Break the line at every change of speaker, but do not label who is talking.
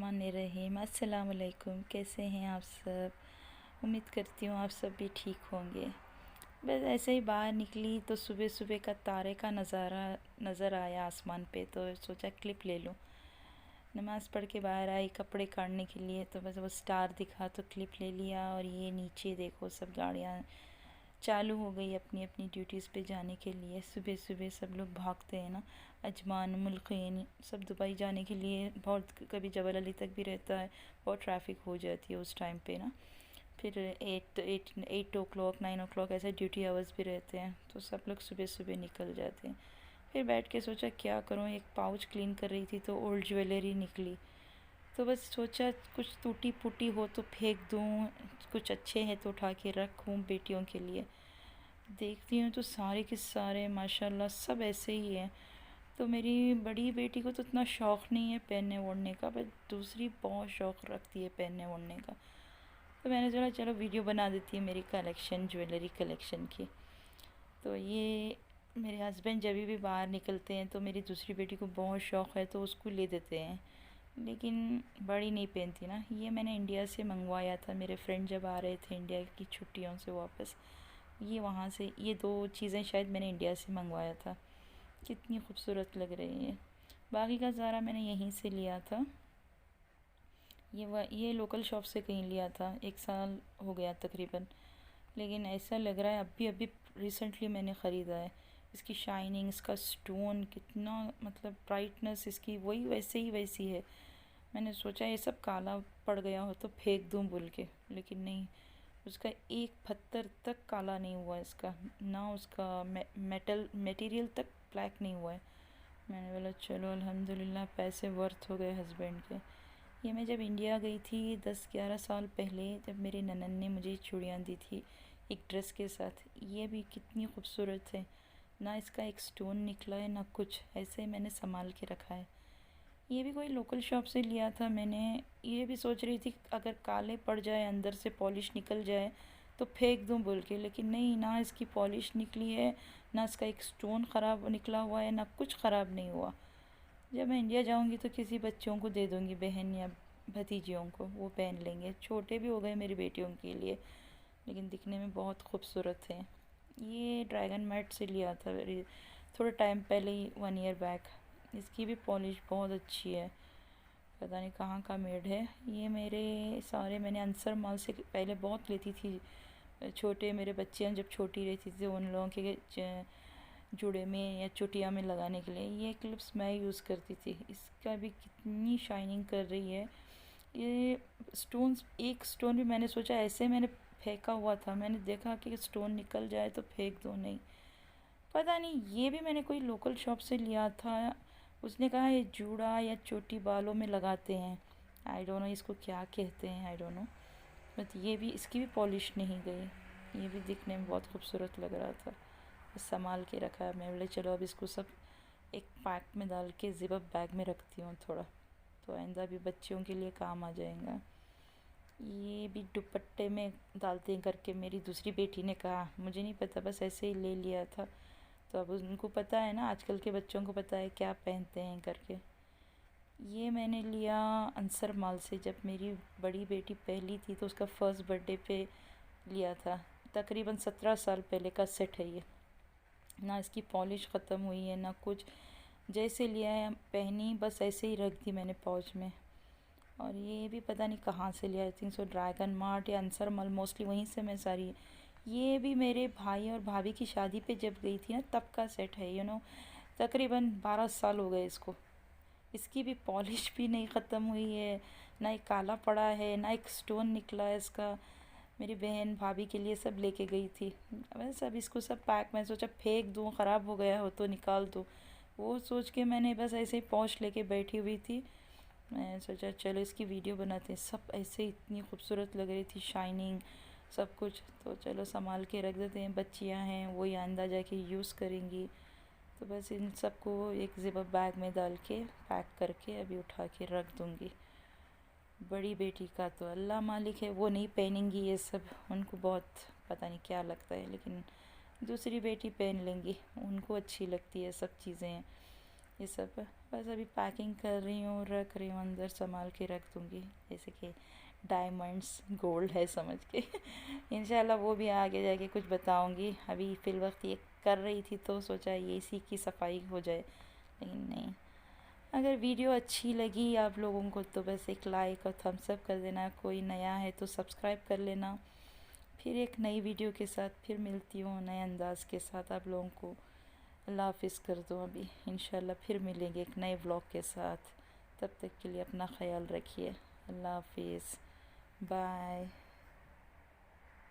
बिस्मिल्लाहिर्रहमानिर्रहीम। अस्सलाम वालेकुम। कैसे हैं आप सब? उम्मीद करती हूँ आप सब भी ठीक होंगे। बस ऐसे ही बाहर निकली तो सुबह सुबह का तारे का नज़ारा नज़र आया आसमान पे, तो सोचा क्लिप ले लूँ। नमाज़ पढ़ के बाहर आई कपड़े काटने के लिए, तो बस वो स्टार दिखा तो क्लिप ले लिया। और ये नीचे देखो सब गाड़ियाँ चालू हो गई अपनी अपनी ड्यूटीज़ पे जाने के लिए। सुबह सुबह सब लोग भागते हैं ना, अजमान मुल्कीन सब दुबई जाने के लिए। बहुत कभी जबल अली तक भी रहता है, बहुत ट्रैफिक हो जाती है उस टाइम पे ना। फिर 8 ओ क्लॉक 9 ओ क्लॉक ऐसे ड्यूटी आवर्स भी रहते हैं, तो सब लोग सुबह सुबह निकल जाते हैं। फिर बैठ के सोचा क्या करूँ, एक पाउच क्लीन कर रही थी तो ओल्ड ज्वेलरी निकली। तो बस सोचा कुछ टूटी फूटी हो तो फेंक दूँ, कुछ अच्छे हैं तो उठा के रखूँ बेटियों के लिए। देखती हूँ तो सारे के सारे माशाल्लाह सब ऐसे ही हैं। तो मेरी बड़ी बेटी को तो इतना शौक़ नहीं है पहनने ओढ़ने का, बट दूसरी बहुत शौक़ रखती है पहनने ओढ़ने का। तो मैंने सोचा चलो वीडियो बना देती है मेरी कलेक्शन, ज्वेलरी कलेक्शन की। तो ये मेरे हस्बैंड जब भी बाहर निकलते हैं तो मेरी दूसरी बेटी को बहुत शौक़ है तो उसको ले देते हैं, लेकिन बड़ी नहीं पहनती ना। ये मैंने इंडिया से मंगवाया था, मेरे फ्रेंड जब आ रहे थे इंडिया की छुट्टियों से वापस। ये वहाँ से ये दो चीज़ें शायद मैंने इंडिया से मंगवाया था। कितनी खूबसूरत लग रही है। बाकी का ज़ारा मैंने यहीं से लिया था। ये लोकल शॉप से कहीं लिया था, 1 साल हो गया तकरीबन। लेकिन ऐसा लग रहा है अभी अभी रिसेंटली मैंने ख़रीदा है। इसकी शाइनिंग, इसका स्टोन कितना, मतलब ब्राइटनेस इसकी वही वैसे ही वैसी है। मैंने सोचा ये सब काला पड़ गया हो तो फेंक दूँ बोल के, लेकिन नहीं, उसका एक पत्थर तक काला नहीं हुआ इसका, ना उसका मेटल मटेरियल तक ब्लैक नहीं हुआ है। मैंने बोला चलो अल्हम्दुलिल्लाह, पैसे वर्थ हो गए हस्बैंड के। ये मैं जब इंडिया गई थी 10-11 साल पहले, जब मेरे ननन ने मुझे चूड़ियाँ दी थी एक ड्रेस के साथ। ये भी कितनी खूबसूरत है, ना इसका एक स्टोन निकला है ना कुछ, ऐसे मैंने संभाल के रखा है। ये भी कोई लोकल शॉप से लिया था मैंने। ये भी सोच रही थी अगर काले पड़ जाए, अंदर से पॉलिश निकल जाए तो फेंक दूं बोल के, लेकिन नहीं, ना इसकी पॉलिश निकली है, ना इसका एक स्टोन ख़राब निकला हुआ है, ना कुछ ख़राब नहीं हुआ। जब मैं इंडिया जाऊंगी तो किसी बच्चों को दे दूंगी, बहन या भतीजियों को, वो पहन लेंगे। छोटे भी हो गए मेरी बेटियों के लिए, लेकिन दिखने में बहुत खूबसूरत है। ये ड्रैगन मैट से लिया था थोड़ा टाइम पहले ही, 1 ईयर बैक। इसकी भी पॉलिश बहुत अच्छी है, पता नहीं कहाँ का मेड है। ये मेरे सारे मैंने अंसर मॉल से पहले बहुत लेती थी। छोटे मेरे बच्चे जब छोटी रहती थी उन लोगों के जुड़े में या चुटिया में लगाने के लिए ये क्लिप्स मैं यूज़ करती थी। इसका भी कितनी शाइनिंग कर रही है। ये स्टोन्स, एक स्टोन भी मैंने सोचा, ऐसे मैंने फेंका हुआ था, मैंने देखा कि स्टोन निकल जाए तो फेंक दो, नहीं, पता नहीं। ये भी मैंने कोई लोकल शॉप से लिया था। उसने कहा ये जूड़ा या चोटी बालों में लगाते हैं, आई डोंट नो इसको क्या कहते हैं, आई डोंट नो। बट ये भी, इसकी भी पॉलिश नहीं गई। ये भी दिखने में बहुत खूबसूरत लग रहा था, बस संभाल के रखा है। मैं बोले चलो अब इसको सब एक पैक में डाल के ज़िप बैग में रखती हूँ थोड़ा, तो आइंदा भी बच्चियों के लिए काम आ जाएगा। ये भी दुपट्टे में डालते हैं करके मेरी दूसरी बेटी ने कहा, मुझे नहीं पता, बस ऐसे ही ले लिया था। तो अब उनको पता है ना, आजकल के बच्चों को पता है क्या पहनते हैं करके। ये मैंने लिया अंसर माल से, जब मेरी बड़ी बेटी पहली थी तो उसका फर्स्ट बर्थडे पे लिया था। तकरीबन 17 साल पहले का सेट है ये। ना इसकी पॉलिश ख़त्म हुई है ना कुछ, जैसे लिया है पहनी, बस ऐसे ही रख दी मैंने पाउच में। और ये भी पता नहीं कहाँ से लिया, I think so dragon mart या अंसर मॉल, मोस्टली वहीं से मैं सारी। ये भी मेरे भाई और भाभी की शादी पे जब गई थी ना तब का सेट है, तकरीबन 12 साल हो गए इसको। इसकी भी पॉलिश भी नहीं ख़त्म हुई है, ना एक काला पड़ा है, ना एक स्टोन निकला है इसका। मेरी बहन भाभी के लिए सब लेके गई थी, बस अब इसको सब पैक, मैं सोचा फेंक दूँ, ख़राब हो गया हो तो निकाल दूँ, वो सोच के मैंने बस ऐसे ही पॉच लेके बैठी हुई थी। मैं सोचा चलो इसकी वीडियो बनाते हैं। सब ऐसे इतनी खूबसूरत लग रही थी, शाइनिंग सब कुछ, तो चलो संभाल के रख देते हैं। बच्चियां हैं वही आइंदा जाके यूज़ करेंगी, तो बस इन सबको एक ज़िप बैग में डाल के पैक करके अभी उठा के रख दूँगी। बड़ी बेटी का तो अल्लाह मालिक है, वो नहीं पहनेंगी ये सब, उनको बहुत पता नहीं क्या लगता है, लेकिन दूसरी बेटी पहन लेंगी, उनको अच्छी लगती है सब चीज़ें ये सब। बस अभी पैकिंग कर रही हूँ, रख रही हूँ, अंदर संभाल के रख दूँगी, जैसे कि डायमंड्स गोल्ड है समझ के। इंशाल्लाह वो भी आगे जाके कुछ बताऊँगी। अभी फ़िल वक्त ये कर रही थी तो सोचा ये इसी की सफाई हो जाए, लेकिन नहीं। अगर वीडियो अच्छी लगी आप लोगों को तो बस एक लाइक और थम्स अप कर देना। कोई नया है तो सब्सक्राइब कर लेना। फिर एक नई वीडियो के साथ फिर मिलती हूँ, नए अंदाज़ के साथ आप लोगों को। अल्लाह हाफ़िज़ कर दो अभी, इंशाल्लाह फिर मिलेंगे एक नए व्लॉग के साथ। तब तक के लिए अपना ख्याल रखिए। अल्लाह हाफ़िज़, बाय।